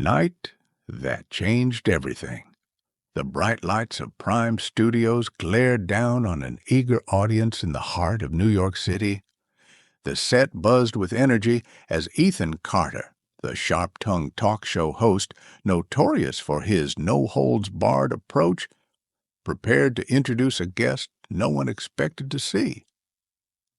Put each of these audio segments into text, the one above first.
Night that changed everything. The bright lights of Prime Studios glared down on an eager audience in the heart of New York City. The set buzzed with energy as Ethan Carter, the sharp-tongued talk show host notorious for his no-holds-barred approach, prepared to introduce a guest no one expected to see.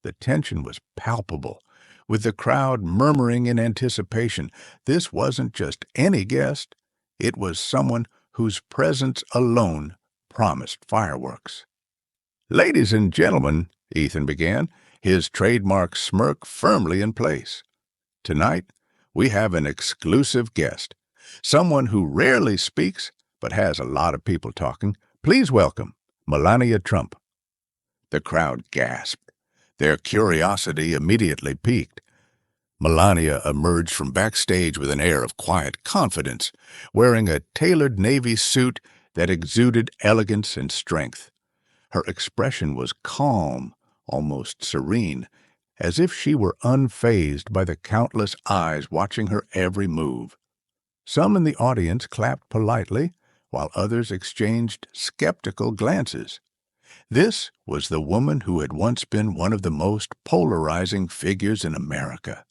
The tension was palpable, with the crowd murmuring in anticipation. This wasn't just any guest. It was someone whose presence alone promised fireworks. "Ladies and gentlemen," Ethan began, his trademark smirk firmly in place. "Tonight, we have an exclusive guest, someone who rarely speaks but has a lot of people talking. Please welcome Melania Trump." The crowd gasped. Their curiosity immediately piqued. Melania emerged from backstage with an air of quiet confidence, wearing a tailored navy suit that exuded elegance and strength. Her expression was calm, almost serene, as if she were unfazed by the countless eyes watching her every move. Some in the audience clapped politely, while others exchanged skeptical glances. This was the woman who had once been one of the most polarizing figures in America.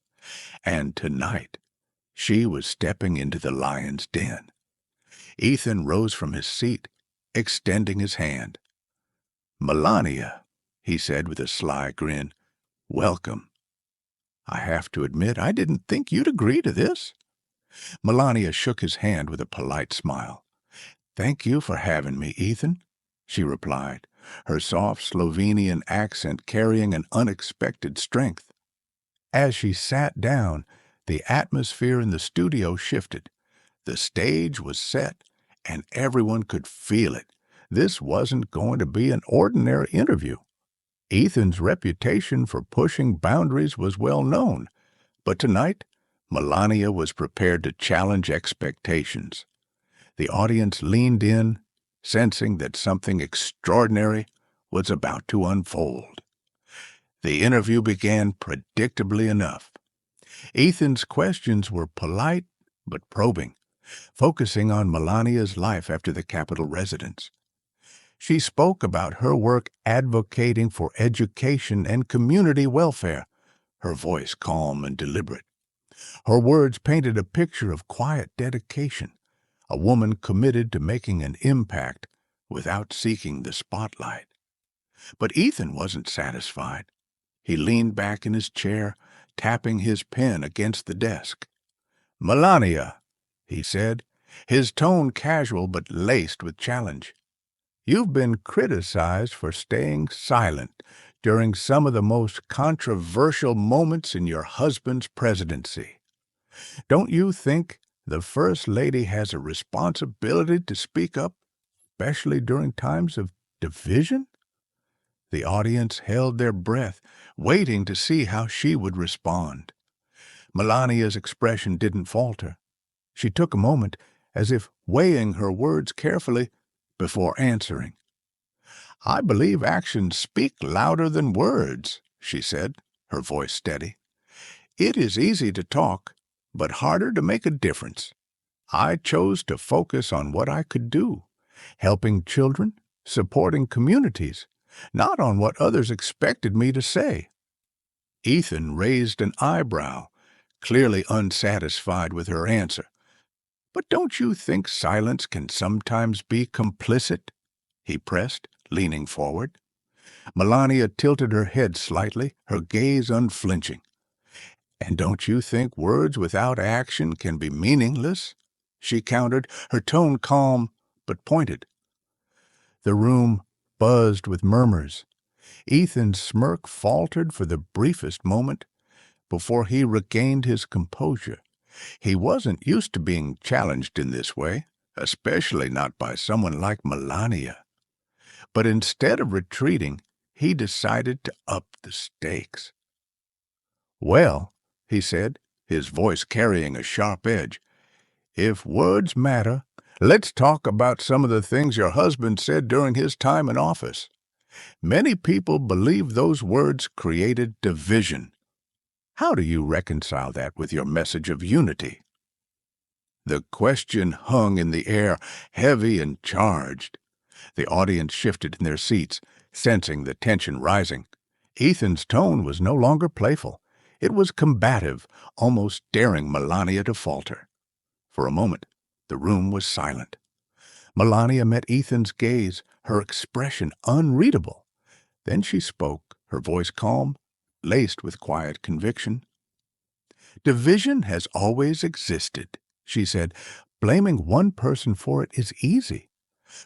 And tonight, she was stepping into the lion's den. Ethan rose from his seat, extending his hand. "Melania," he said with a sly grin, "welcome. I have to admit, I didn't think you'd agree to this." Melania shook his hand with a polite smile. "Thank you for having me, Ethan," she replied, her soft Slovenian accent carrying an unexpected strength. As she sat down, the atmosphere in the studio shifted. The stage was set, and everyone could feel it. This wasn't going to be an ordinary interview. Ethan's reputation for pushing boundaries was well known, but tonight, Melania was prepared to challenge expectations. The audience leaned in, sensing that something extraordinary was about to unfold. The interview began predictably enough. Ethan's questions were polite but probing, focusing on Melania's life after the Capitol residence. She spoke about her work advocating for education and community welfare, her voice calm and deliberate. Her words painted a picture of quiet dedication, a woman committed to making an impact without seeking the spotlight. But Ethan wasn't satisfied. He leaned back in his chair, tapping his pen against the desk. "Melania," he said, his tone casual but laced with challenge, "you've been criticized for staying silent during some of the most controversial moments in your husband's presidency. Don't you think the First Lady has a responsibility to speak up, especially during times of division?" The audience held their breath, waiting to see how she would respond. Melania's expression didn't falter. She took a moment, as if weighing her words carefully, before answering. "I believe actions speak louder than words," she said, her voice steady. "It is easy to talk, but harder to make a difference. I chose to focus on what I could do, helping children, supporting communities, not on what others expected me to say." Ethan raised an eyebrow, clearly unsatisfied with her answer. "But don't you think silence can sometimes be complicit?" he pressed, leaning forward. Melania tilted her head slightly, her gaze unflinching. "And don't you think words without action can be meaningless?" she countered, her tone calm but pointed. The room buzzed with murmurs. Ethan's smirk faltered for the briefest moment before he regained his composure. He wasn't used to being challenged in this way, especially not by someone like Melania. But instead of retreating, he decided to up the stakes. "Well," he said, his voice carrying a sharp edge, "if words matter, let's talk about some of the things your husband said during his time in office. Many people believe those words created division. How do you reconcile that with your message of unity?" The question hung in the air, heavy and charged. The audience shifted in their seats, sensing the tension rising. Ethan's tone was no longer playful. It was combative, almost daring Melania to falter. For a moment, the room was silent. Melania met Ethan's gaze, her expression unreadable. Then she spoke, her voice calm, laced with quiet conviction. "Division has always existed," she said. "Blaming one person for it is easy.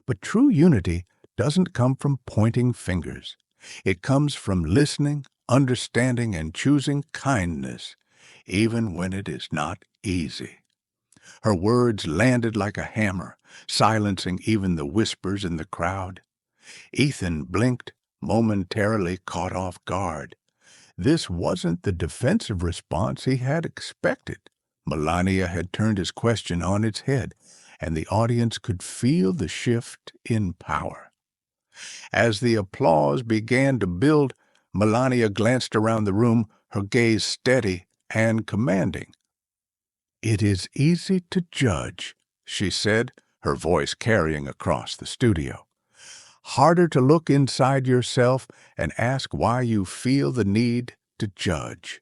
But true unity doesn't come from pointing fingers. It comes from listening, understanding, and choosing kindness, even when it is not easy." Her words landed like a hammer, silencing even the whispers in the crowd. Ethan blinked, momentarily caught off guard. This wasn't the defensive response he had expected. Melania had turned his question on its head, and the audience could feel the shift in power. As the applause began to build, Melania glanced around the room, her gaze steady and commanding. "It is easy to judge," she said, her voice carrying across the studio. "Harder to look inside yourself and ask why you feel the need to judge."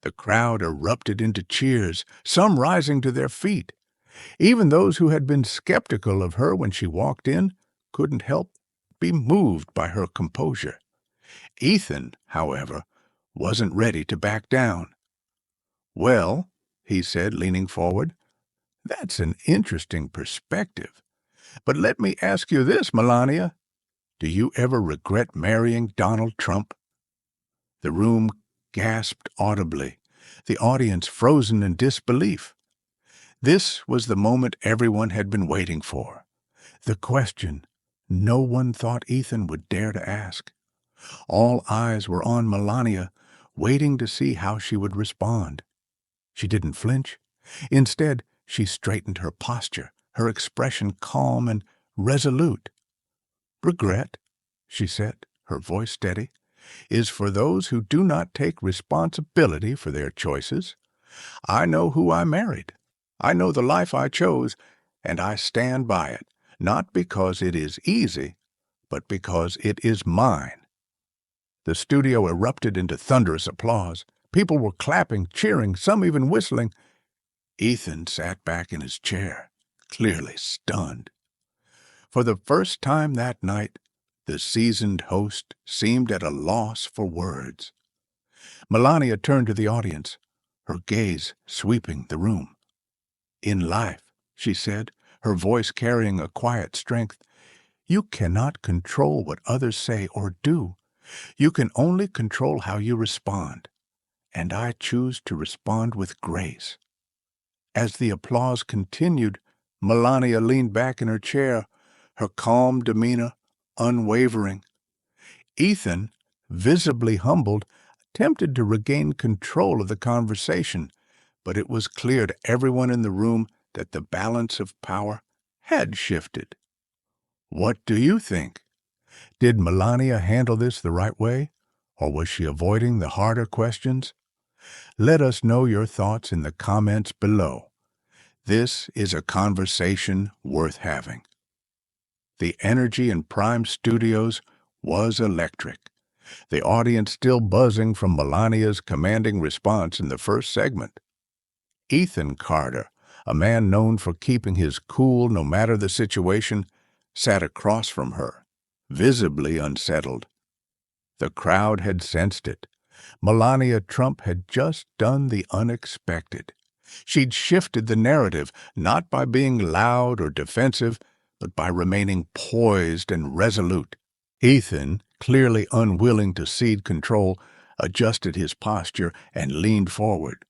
The crowd erupted into cheers, some rising to their feet. Even those who had been skeptical of her when she walked in couldn't help be moved by her composure. Ethan, however, wasn't ready to back down. "Well," he said, leaning forward, "that's an interesting perspective. But let me ask you this, Melania. Do you ever regret marrying Donald Trump?" The room gasped audibly, the audience frozen in disbelief. This was the moment everyone had been waiting for. The question no one thought Ethan would dare to ask. All eyes were on Melania, waiting to see how she would respond. She didn't flinch. Instead, she straightened her posture, her expression calm and resolute. "Regret," she said, her voice steady, "is for those who do not take responsibility for their choices. I know who I married. I know the life I chose, and I stand by it, not because it is easy, but because it is mine." The studio erupted into thunderous applause. People were clapping, cheering, some even whistling. Ethan sat back in his chair, clearly stunned. For the first time that night, the seasoned host seemed at a loss for words. Melania turned to the audience, her gaze sweeping the room. "In life," she said, her voice carrying a quiet strength, "you cannot control what others say or do. You can only control how you respond. And I choose to respond with grace." As the applause continued, Melania leaned back in her chair, her calm demeanor unwavering. Ethan, visibly humbled, attempted to regain control of the conversation, but it was clear to everyone in the room that the balance of power had shifted. "What do you think? Did Melania handle this the right way, or was she avoiding the harder questions? Let us know your thoughts in the comments below. This is a conversation worth having. The energy in Prime Studios was electric, the audience still buzzing from Melania's commanding response in the first segment. Ethan Carter, a man known for keeping his cool no matter the situation, sat across from her, visibly unsettled. The crowd had sensed it. Melania Trump had just done the unexpected. She'd shifted the narrative, not by being loud or defensive, but by remaining poised and resolute. Ethan, clearly unwilling to cede control, adjusted his posture and leaned forward.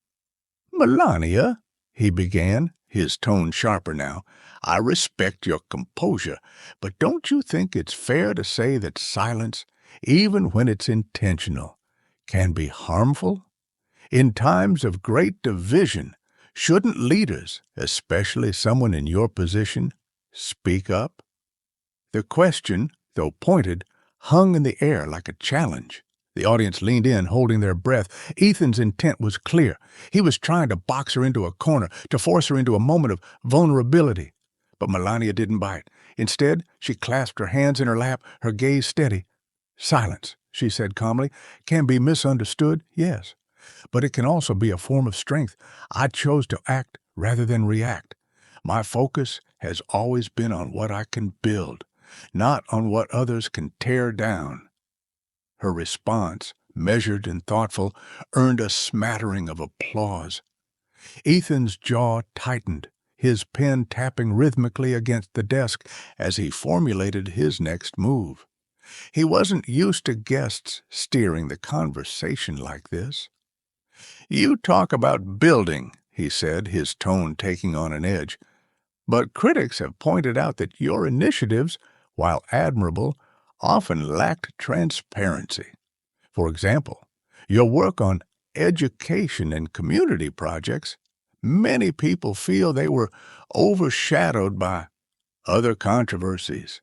"Melania," he began, his tone sharper now, "I respect your composure, but don't you think it's fair to say that silence, even when it's intentional, can be harmful? In times of great division, shouldn't leaders, especially someone in your position, speak up?" The question, though pointed, hung in the air like a challenge. The audience leaned in, holding their breath. Ethan's intent was clear. He was trying to box her into a corner, to force her into a moment of vulnerability. But Melania didn't bite. Instead, she clasped her hands in her lap, her gaze steady. "Silence," she said calmly, "can be misunderstood, yes. But it can also be a form of strength. I chose to act rather than react. My focus has always been on what I can build, not on what others can tear down." Her response, measured and thoughtful, earned a smattering of applause. Ethan's jaw tightened, his pen tapping rhythmically against the desk as he formulated his next move. He wasn't used to guests steering the conversation like this. "You talk about building," he said, his tone taking on an edge. "But critics have pointed out that your initiatives, while admirable, often lacked transparency. For example, your work on education and community projects, many people feel they were overshadowed by other controversies."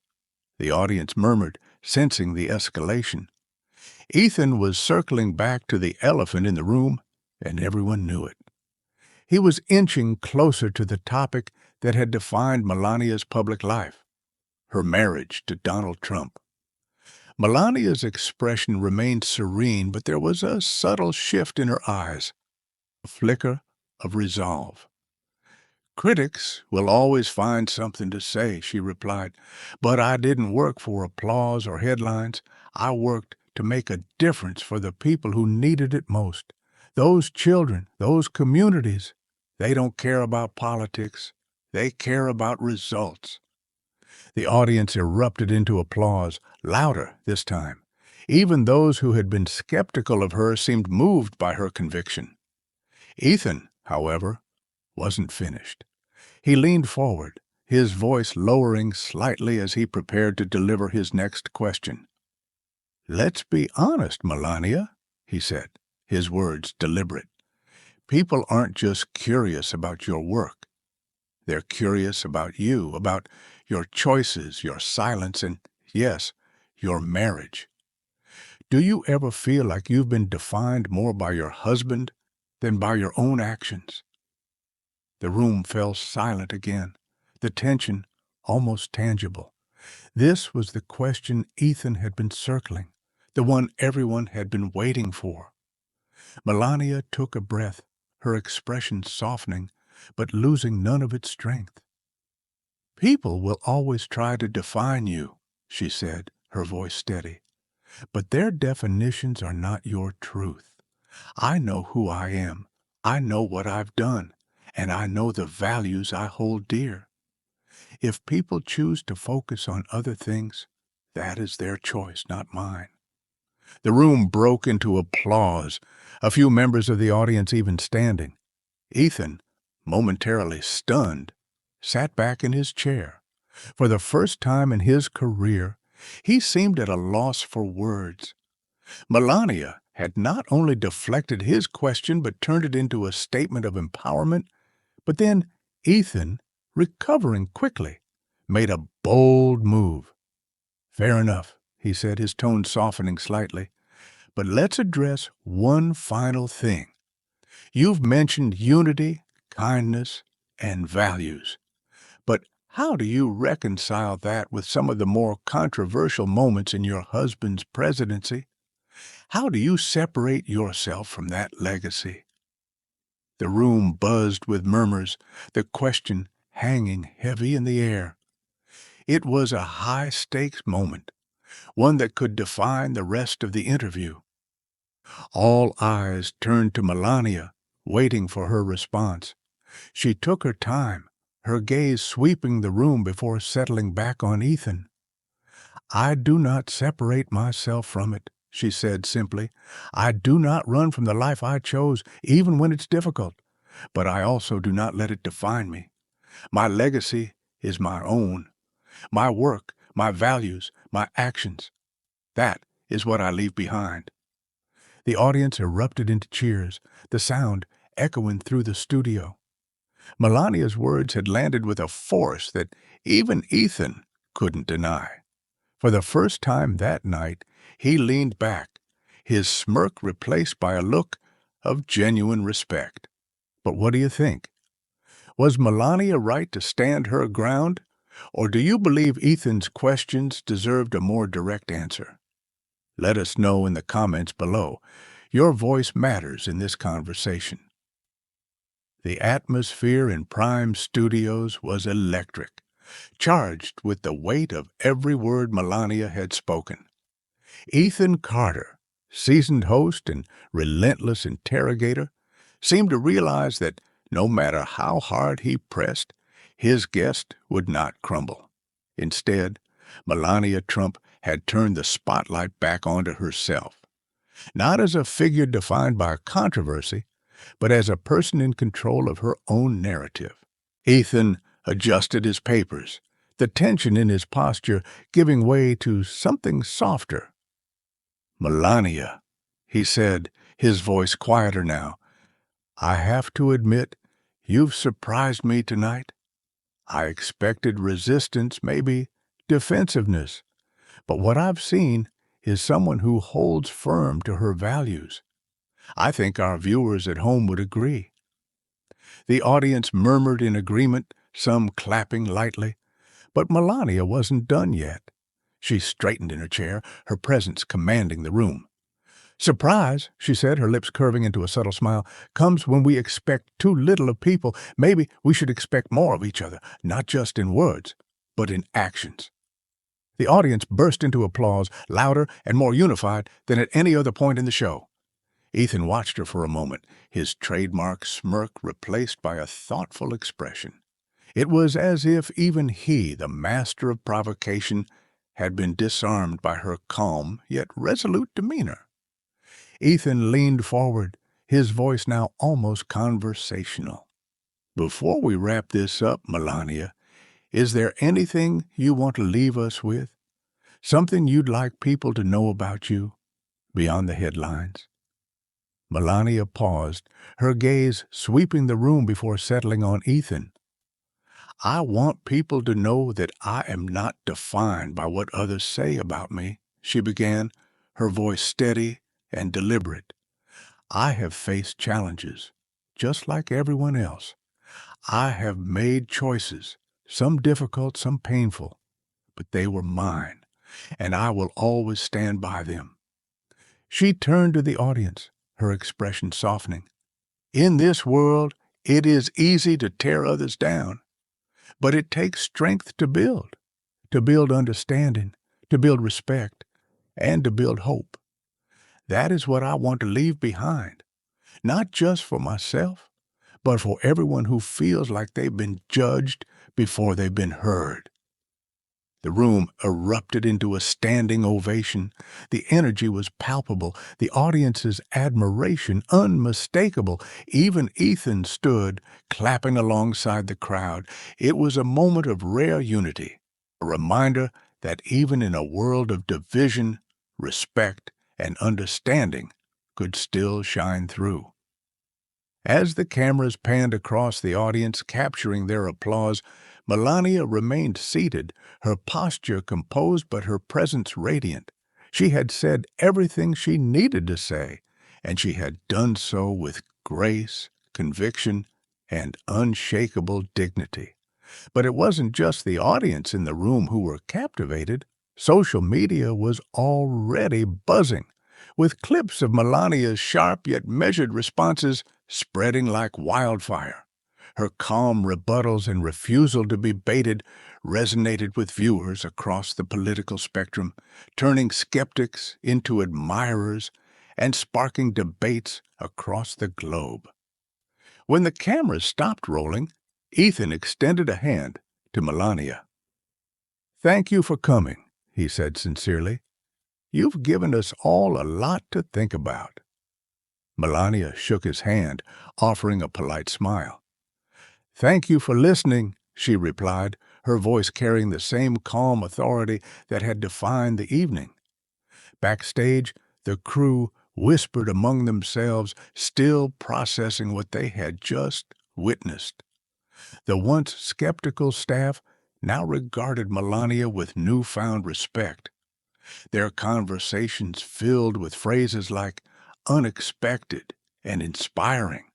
The audience murmured, sensing the escalation. Ethan was circling back to the elephant in the room, and everyone knew it. He was inching closer to the topic that had defined Melania's public life, her marriage to Donald Trump. Melania's expression remained serene, but there was a subtle shift in her eyes, a flicker of resolve. "Critics will always find something to say," she replied, "but I didn't work for applause or headlines. I worked to make a difference for the people who needed it most. Those children, those communities, they don't care about politics. They care about results." The audience erupted into applause, louder this time. Even those who had been skeptical of her seemed moved by her conviction. Ethan, however, wasn't finished. He leaned forward, his voice lowering slightly as he prepared to deliver his next question. "Let's be honest, Melania," he said, his words deliberate. "People aren't just curious about your work. They're curious about you, about your choices, your silence, and, yes, your marriage. Do you ever feel like you've been defined more by your husband than by your own actions?" The room fell silent again, the tension almost tangible. This was the question Ethan had been circling, the one everyone had been waiting for. Melania took a breath, her expression softening, but losing none of its strength. "People will always try to define you," she said, her voice steady. "But their definitions are not your truth. I know who I am. I know what I've done, and I know the values I hold dear. If people choose to focus on other things, that is their choice, not mine." The room broke into applause, a few members of the audience even standing. Ethan, momentarily stunned, sat back in his chair. For the first time in his career, he seemed at a loss for words. Melania had not only deflected his question but turned it into a statement of empowerment. But then Ethan, recovering quickly, made a bold move. "Fair enough," he said, his tone softening slightly. "But let's address one final thing. You've mentioned unity, kindness, and values. But how do you reconcile that with some of the more controversial moments in your husband's presidency? How do you separate yourself from that legacy?" The room buzzed with murmurs, the question hanging heavy in the air. It was a high-stakes moment, one that could define the rest of the interview. All eyes turned to Melania, waiting for her response. She took her time, her gaze sweeping the room before settling back on Ethan. "I do not separate myself from it," she said simply. "I do not run from the life I chose, even when it's difficult. But I also do not let it define me. My legacy is my own. My work, my values, my actions. That is what I leave behind." The audience erupted into cheers, the sound echoing through the studio. Melania's words had landed with a force that even Ethan couldn't deny. For the first time that night, he leaned back, his smirk replaced by a look of genuine respect. But what do you think? Was Melania right to stand her ground? Or do you believe Ethan's questions deserved a more direct answer? Let us know in the comments below. Your voice matters in this conversation. The atmosphere in Prime Studios was electric, charged with the weight of every word Melania had spoken. Ethan Carter, seasoned host and relentless interrogator, seemed to realize that no matter how hard he pressed, his guest would not crumble. Instead, Melania Trump had turned the spotlight back onto herself, not as a figure defined by controversy, but as a person in control of her own narrative. Ethan adjusted his papers, the tension in his posture giving way to something softer. "Melania," he said, his voice quieter now, "I have to admit, you've surprised me tonight. I expected resistance, maybe defensiveness, but what I've seen is someone who holds firm to her values. I think our viewers at home would agree." The audience murmured in agreement, some clapping lightly. But Melania wasn't done yet. She straightened in her chair, her presence commanding the room. "Surprise," she said, her lips curving into a subtle smile, "comes when we expect too little of people. Maybe we should expect more of each other, not just in words, but in actions." The audience burst into applause, louder and more unified than at any other point in the show. Ethan watched her for a moment, his trademark smirk replaced by a thoughtful expression. It was as if even he, the master of provocation, had been disarmed by her calm yet resolute demeanor. Ethan leaned forward, his voice now almost conversational. "Before we wrap this up, Melania, is there anything you want to leave us with? Something you'd like people to know about you, beyond the headlines?" Melania paused, her gaze sweeping the room before settling on Ethan. "I want people to know that I am not defined by what others say about me," she began, her voice steady and deliberate. "I have faced challenges, just like everyone else. I have made choices, some difficult, some painful, but they were mine, and I will always stand by them." She turned to the audience, her expression softening. "In this world, it is easy to tear others down. But it takes strength to build understanding, to build respect, and to build hope. That is what I want to leave behind, not just for myself, but for everyone who feels like they've been judged before they've been heard." The room erupted into a standing ovation. The energy was palpable, the audience's admiration unmistakable. Even Ethan stood, clapping alongside the crowd. It was a moment of rare unity, a reminder that even in a world of division, respect, and understanding could still shine through. As the cameras panned across the audience, capturing their applause, Melania remained seated, her posture composed but her presence radiant. She had said everything she needed to say, and she had done so with grace, conviction, and unshakable dignity. But it wasn't just the audience in the room who were captivated. Social media was already buzzing, with clips of Melania's sharp yet measured responses spreading like wildfire. Her calm rebuttals and refusal to be baited resonated with viewers across the political spectrum, turning skeptics into admirers and sparking debates across the globe. When the cameras stopped rolling, Ethan extended a hand to Melania. "Thank you for coming," he said sincerely. "You've given us all a lot to think about." Melania shook his hand, offering a polite smile. "Thank you for listening," she replied, her voice carrying the same calm authority that had defined the evening. Backstage, the crew whispered among themselves, still processing what they had just witnessed. The once skeptical staff now regarded Melania with newfound respect. Their conversations filled with phrases like unexpected and inspiring.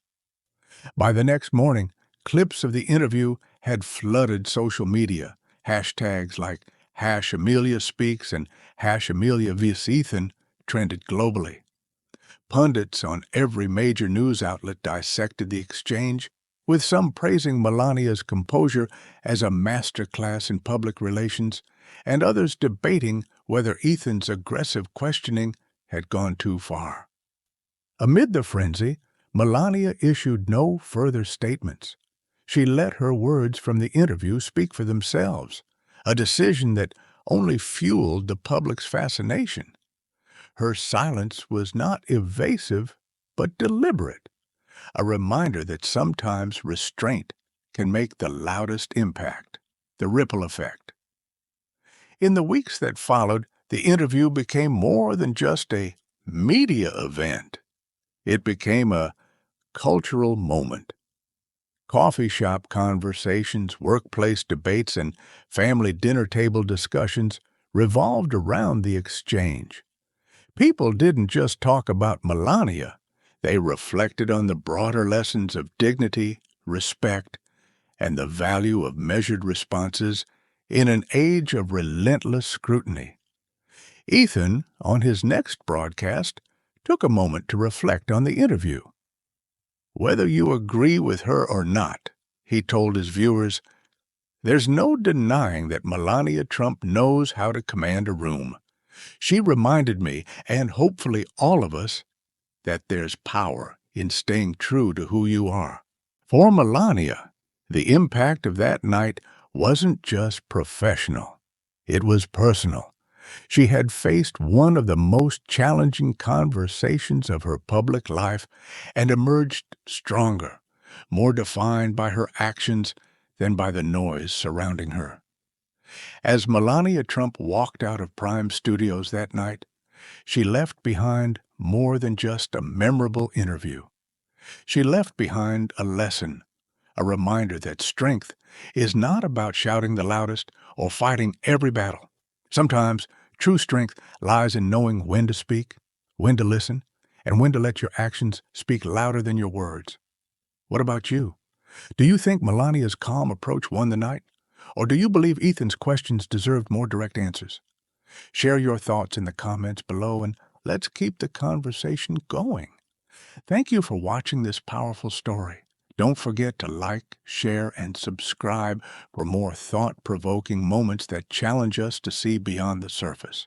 By the next morning, clips of the interview had flooded social media. Hashtags like #Amelia Speaks and #Amelia vs. Ethan trended globally. Pundits on every major news outlet dissected the exchange, with some praising Melania's composure as a masterclass in public relations, and others debating whether Ethan's aggressive questioning had gone too far. Amid the frenzy, Melania issued no further statements. She let her words from the interview speak for themselves, a decision that only fueled the public's fascination. Her silence was not evasive, but deliberate, a reminder that sometimes restraint can make the loudest impact, the ripple effect. In the weeks that followed, the interview became more than just a media event. It became a cultural moment. Coffee shop conversations, workplace debates, and family dinner table discussions revolved around the exchange. People didn't just talk about Melania. They reflected on the broader lessons of dignity, respect, and the value of measured responses in an age of relentless scrutiny. Ethan, on his next broadcast, took a moment to reflect on the interview. Whether you agree with her or not, he told his viewers, there's no denying that Melania Trump knows how to command a room. She reminded me, and hopefully all of us, that there's power in staying true to who you are. For Melania, the impact of that night wasn't just professional. It was personal. She had faced one of the most challenging conversations of her public life and emerged stronger, more defined by her actions than by the noise surrounding her. As Melania Trump walked out of Prime Studios that night, she left behind more than just a memorable interview. She left behind a lesson, a reminder that strength is not about shouting the loudest or fighting every battle. Sometimes true strength lies in knowing when to speak, when to listen, and when to let your actions speak louder than your words. What about you? Do you think Melania's calm approach won the night? Or do you believe Ethan's questions deserved more direct answers? Share your thoughts in the comments below and let's keep the conversation going. Thank you for watching this powerful story. Don't forget to like, share, and subscribe for more thought-provoking moments that challenge us to see beyond the surface.